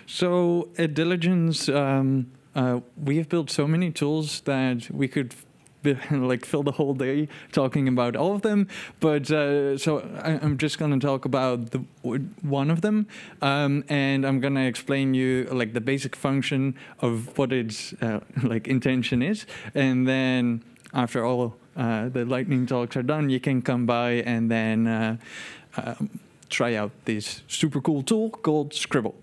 So at Diligence, we have built so many tools that we could like fill the whole day talking about all of them. But I'm just going to talk about one of them, and I'm going to explain you like the basic function of what its like intention is, and then after all the lightning talks are done, you can come by and then try out this super cool tool called Scribble.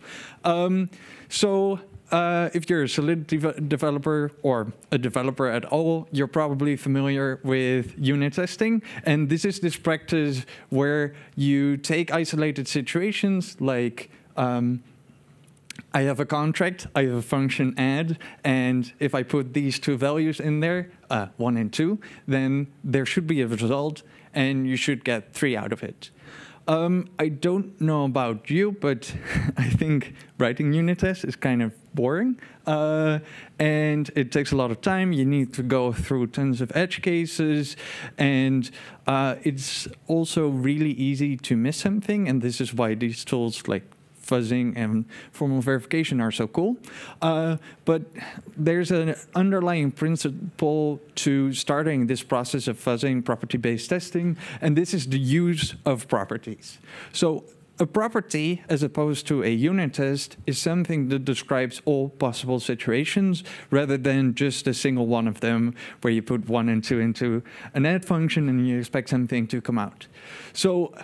If you're a Solidity developer or a developer at all, you're probably familiar with unit testing. And this is this practice where you take isolated situations like I have a contract, I have a function add, and if I put these two values in there, 1 and 2, then there should be a result, and you should get 3 out of it. I don't know about you, but I think writing unit tests is kind of boring, and it takes a lot of time. You need to go through tons of edge cases, and it's also really easy to miss something, and this is why these tools like fuzzing and formal verification are so cool. But there's an underlying principle to starting this process of fuzzing property-based testing, and this is the use of properties. So a property, as opposed to a unit test, is something that describes all possible situations rather than just a single one of them where you put 1 and 2 into an add function and you expect something to come out. So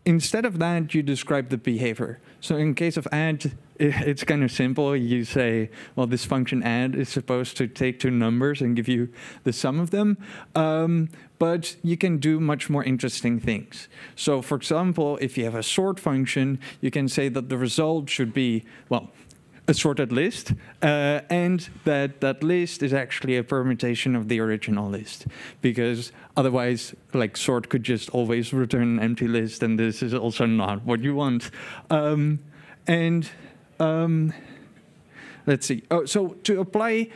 instead of that, you describe the behavior. So in case of add, it's kind of simple. You say, well, this function add is supposed to take 2 numbers and give you the sum of them. But you can do much more interesting things. So for example, if you have a sort function, you can say that the result should be, well, a sorted list, and that list is actually a permutation of the original list, because otherwise, like, sort could just always return an empty list, and this is also not what you want. Let's see. Oh, so to apply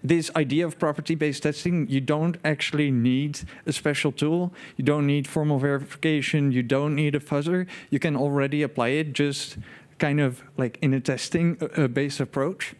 this idea of property-based testing, you don't actually need a special tool. You don't need formal verification. You don't need a fuzzer. You can already apply it just kind of like in a testing-based approach.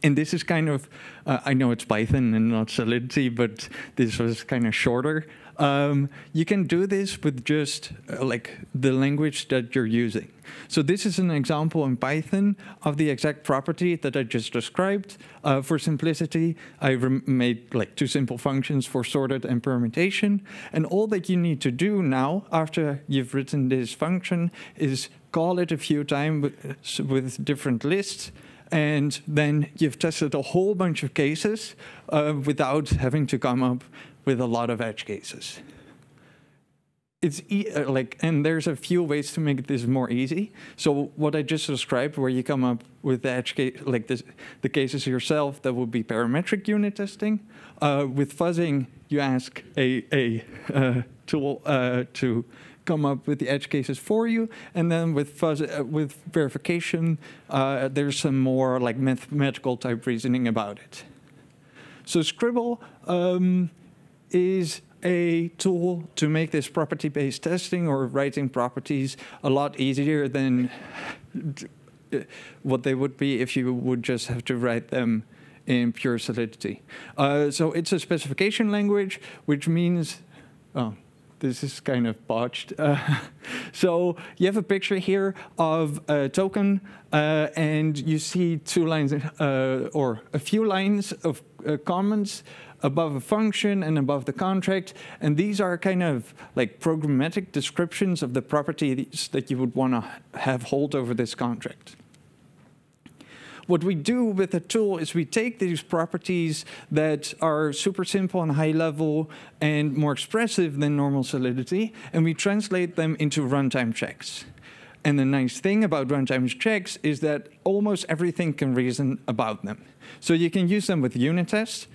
And this is kind of, I know it's Python and not Solidity, but this was kind of shorter. You can do this with just like the language that you're using. So this is an example in Python of the exact property that I just described. For simplicity, I made like 2 simple functions for sorted and permutation. And all that you need to do now, after you've written this function, is call it a few times with different lists, and then you've tested a whole bunch of cases without having to come up with a lot of edge cases. It's and there's a few ways to make this more easy. So what I just described, where you come up with the edge case, like this, the cases yourself, that would be parametric unit testing. With fuzzing, you ask a tool to come up with the edge cases for you, and then with with verification, there's some more like mathematical type reasoning about it. So Scribble is a tool to make this property-based testing or writing properties a lot easier than what they would be if you would just have to write them in pure Solidity. So it's a specification language, which means, oh, this is kind of botched. So you have a picture here of a token, and you see 2 lines, or a few lines of comments above a function and above the contract. And these are kind of like programmatic descriptions of the properties that you would want to have hold over this contract. What we do with the tool is we take these properties that are super simple and high level and more expressive than normal Solidity, and we translate them into runtime checks. And the nice thing about runtime checks is that almost everything can reason about them. So you can use them with unit tests,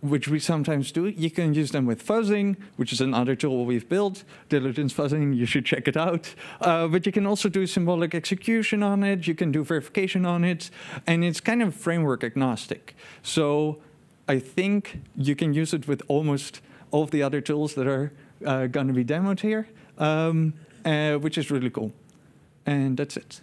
which we sometimes do. You can use them with fuzzing, which is another tool we've built. Diligence fuzzing, you should check it out. But you can also do symbolic execution on it. You can do verification on it. And it's kind of framework agnostic. So I think you can use it with almost all of the other tools that are going to be demoed here, which is really cool. And that's it.